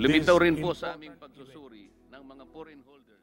Lumitaw rin po sa aming pagsusuri ng mga foreign holders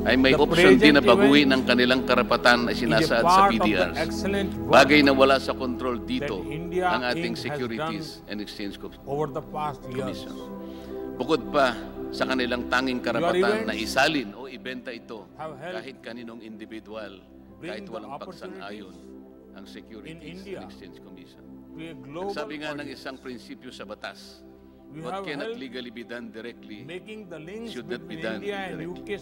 ay may option din na baguhin ang kanilang karapatan na sinasaad sa PDRs. Bagay na wala sa control dito ang ating Securities and Exchange Commission. Bukod pa sa kanilang tanging karapatan na isalin o ibenta ito kahit kaninong individual, kahit walang pagsang-ayon ang Securities and Exchange Commission. Nagsabi nga ng isang prinsipyo sa batas, what cannot legally be done directly should not be done indirectly.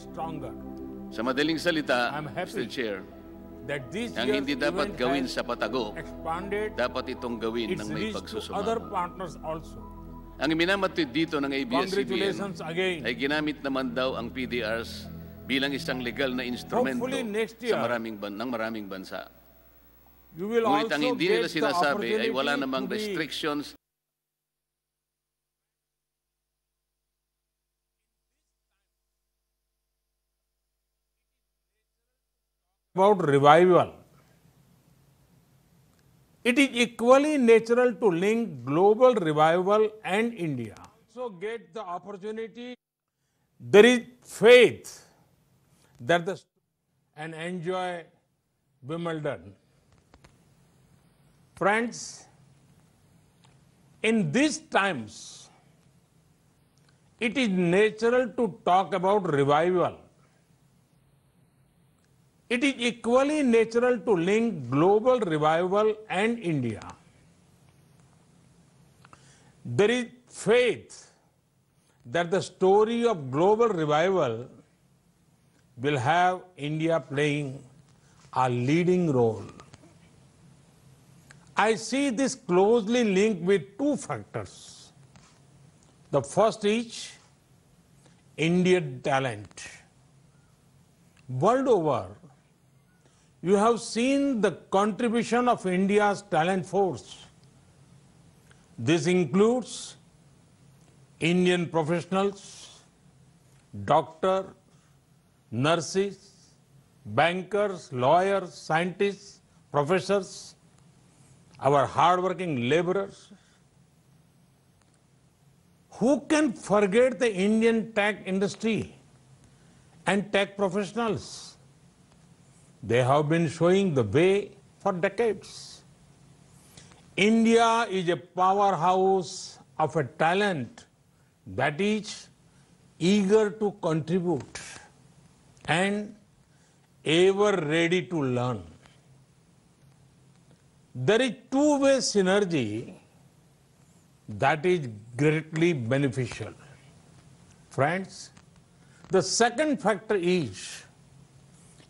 Sa madaling salita, Mr. Chair, ang hindi dapat gawin sa patago, dapat itong gawin ng may pagsusumama. Ang minamatid dito ng ABS-CBN ay ginamit naman daw ang PDRs bilang isang legal na instrumento sa maraming bansa. Ngunit ang hindi nila sinasabi ay wala namang restrictions about revival. It is equally natural to link global revival and India. So get the opportunity. There is faith that and enjoy Wimbledon. Friends, in these times, it is natural to talk about revival. It is equally natural to link global revival and India. There is faith that the story of global revival will have India playing a leading role. I see this closely linked with two factors. The first is Indian talent. World over, you have seen the contribution of India's talent force. This includes Indian professionals, doctors, nurses, bankers, lawyers, scientists, professors, our hardworking laborers. Who can forget the Indian tech industry and tech professionals? They have been showing the way for decades. India is a powerhouse of a talent that is eager to contribute and ever ready to learn. There is two-way synergy that is greatly beneficial. Friends, the second factor is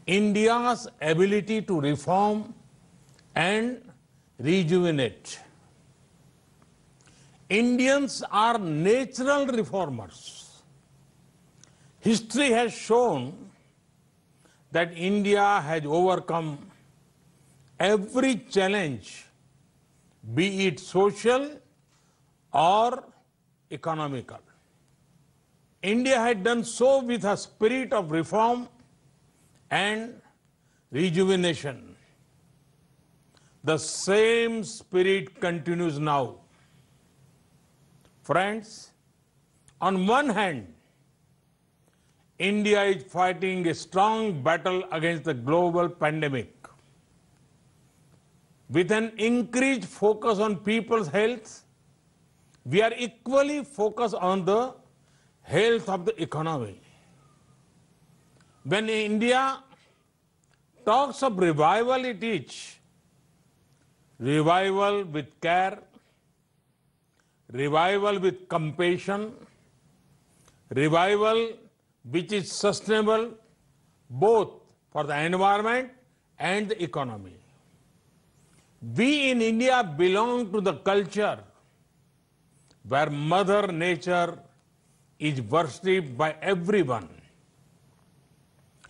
India's ability to reform and rejuvenate. Indians are natural reformers. History has shown that India has overcome every challenge, be it social or economical. India had done so with a spirit of reform and rejuvenation. The same spirit continues now. Friends, on one hand, India is fighting a strong battle against the global pandemic. With an increased focus on people's health, we are equally focused on the health of the economy. When India talks of revival, it is revival with care, revival with compassion, revival which is sustainable both for the environment and the economy. We in India belong to the culture where Mother Nature is worshipped by everyone.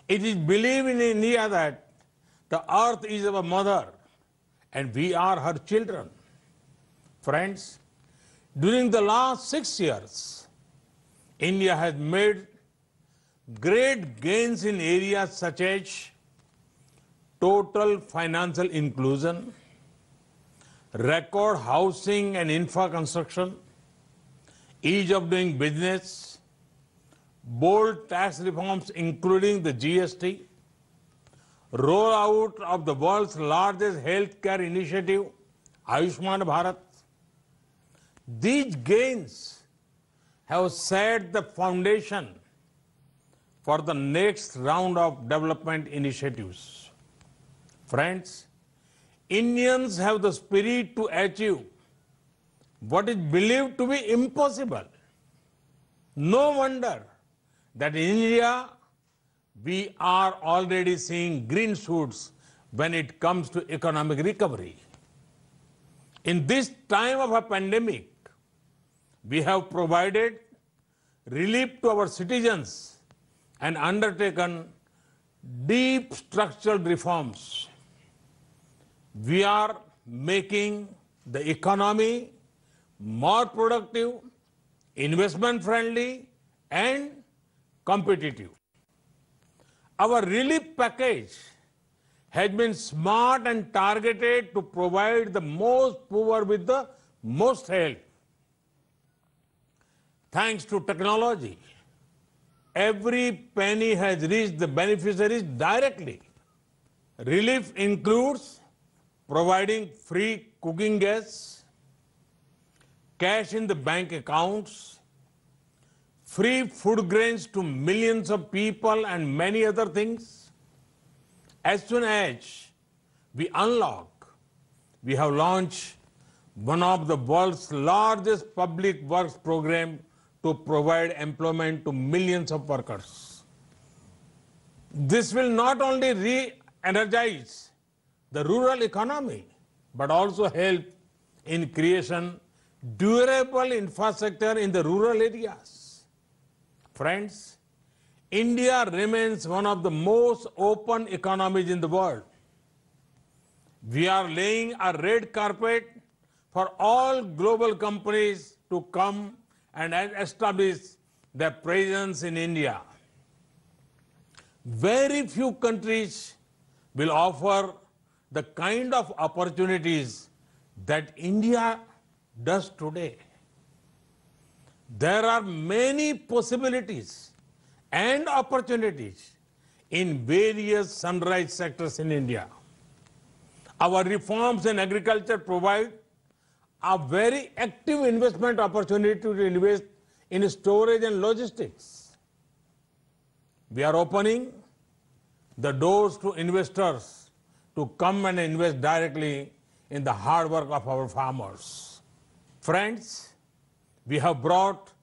It is believed in India that the earth is our mother and we are her children. Friends, during the last 6 years, India has made great gains in areas such as total financial inclusion, record housing and infra construction, ease of doing business, bold tax reforms including the GST, rollout of the world's largest healthcare initiative, Ayushman Bharat. These gains have set the foundation for the next round of development initiatives. Friends, Indians have the spirit to achieve what is believed to be impossible. No wonder that in India, we are already seeing green shoots when it comes to economic recovery. In this time of a pandemic, we have provided relief to our citizens and undertaken deep structural reforms. We are making the economy more productive, investment friendly, and competitive. Our relief package has been smart and targeted to provide the most poor with the most help. Thanks to technology, every penny has reached the beneficiaries directly. Relief includes providing free cooking gas, cash in the bank accounts, free food grains to millions of people, and many other things. As soon as we unlock, we have launched one of the world's largest public works program to provide employment to millions of workers. This will not only re-energize the rural economy, but also help in creation durable infrastructure in the rural areas. Friends, India remains one of the most open economies in the world. We are laying a red carpet for all global companies to come and establish their presence in India. Very few countries will offer the kind of opportunities that India does today. There are many possibilities and opportunities in various sunrise sectors in India. Our reforms in agriculture provide a very active investment opportunity to invest in storage and logistics. We are opening the doors to investors to come and invest directly in the hard work of our farmers. Friends, we have brought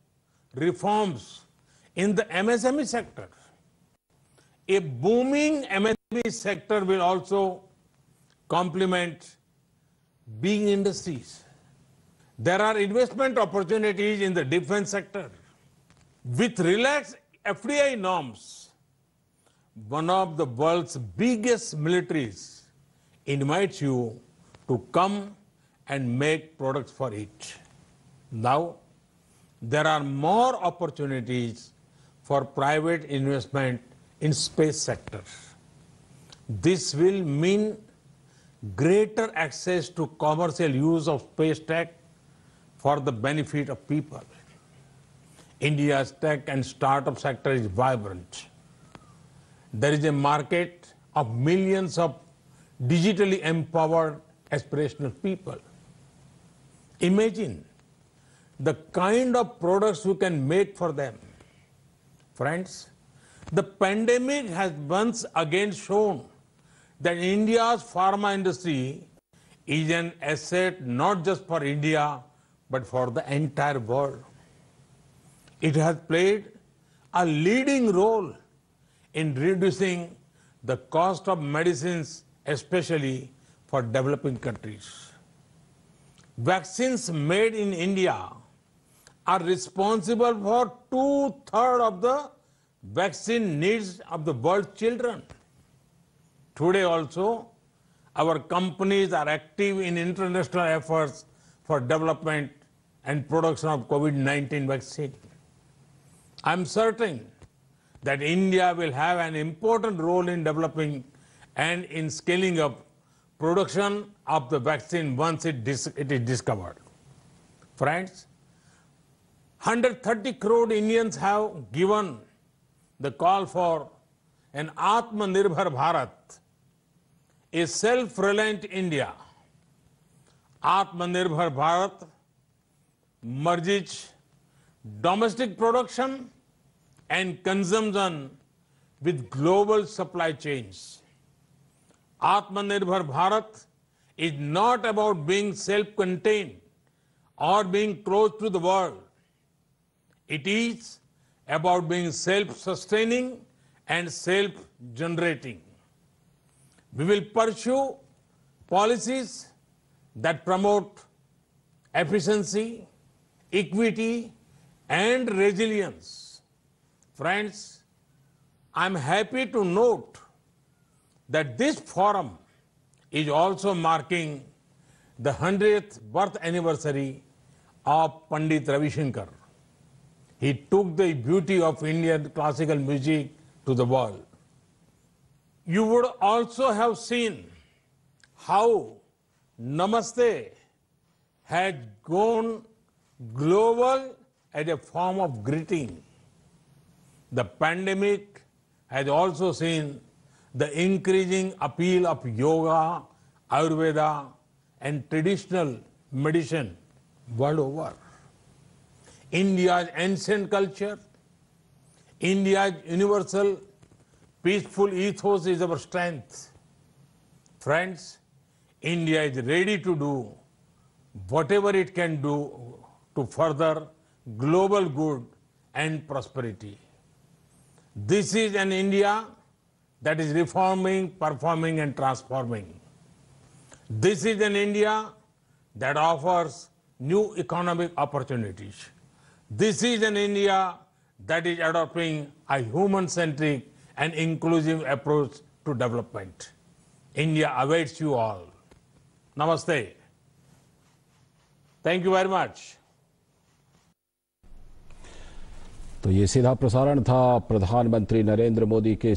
reforms in the MSME sector. A booming MSME sector will also complement big industries. There are investment opportunities in the defense sector. With relaxed FDI norms, one of the world's biggest militaries invites you to come and make products for it. Now, there are more opportunities for private investment in space sector. This will mean greater access to commercial use of space tech for the benefit of people. India's tech and startup sector is vibrant. There is a market of millions of digitally empowered aspirational people. Imagine the kind of products you can make for them. Friends, the pandemic has once again shown that India's pharma industry is an asset not just for India, but for the entire world. It has played a leading role in reducing the cost of medicines, especially for developing countries. Vaccines made in India are responsible for 2/3 of the vaccine needs of the world's children. Today also, our companies are active in international efforts for development and production of COVID-19 vaccine. I'm certain that India will have an important role in developing and in scaling up production of the vaccine once it is discovered. Friends, 130 crore Indians have given the call for an Atmanirbhar Bharat, a self-reliant India. Atmanirbhar Bharat merges domestic production and consumption with global supply chains. Atmanirbhar Bharat is not about being self-contained or being close to the world. It is about being self-sustaining and self-generating. We will pursue policies that promote efficiency, equity, and resilience. Friends, I'm happy to note that this forum is also marking the 100th birth anniversary of Pandit Ravi Shankar. He took the beauty of Indian classical music to the world. You would also have seen how Namaste had gone global as a form of greeting. The pandemic has also seen the increasing appeal of yoga, Ayurveda, and traditional medicine world over. India's ancient culture, India's universal peaceful ethos is our strength. Friends, India is ready to do whatever it can do to further global good and prosperity. This is an India that is reforming, performing, and transforming. This is an India that offers new economic opportunities. This is an India that is adopting a human-centric and inclusive approach to development. India awaits you all. Namaste. Thank you very much. तो ये सीधा प्रसारण था प्रधानमंत्री नरेंद्र मोदी के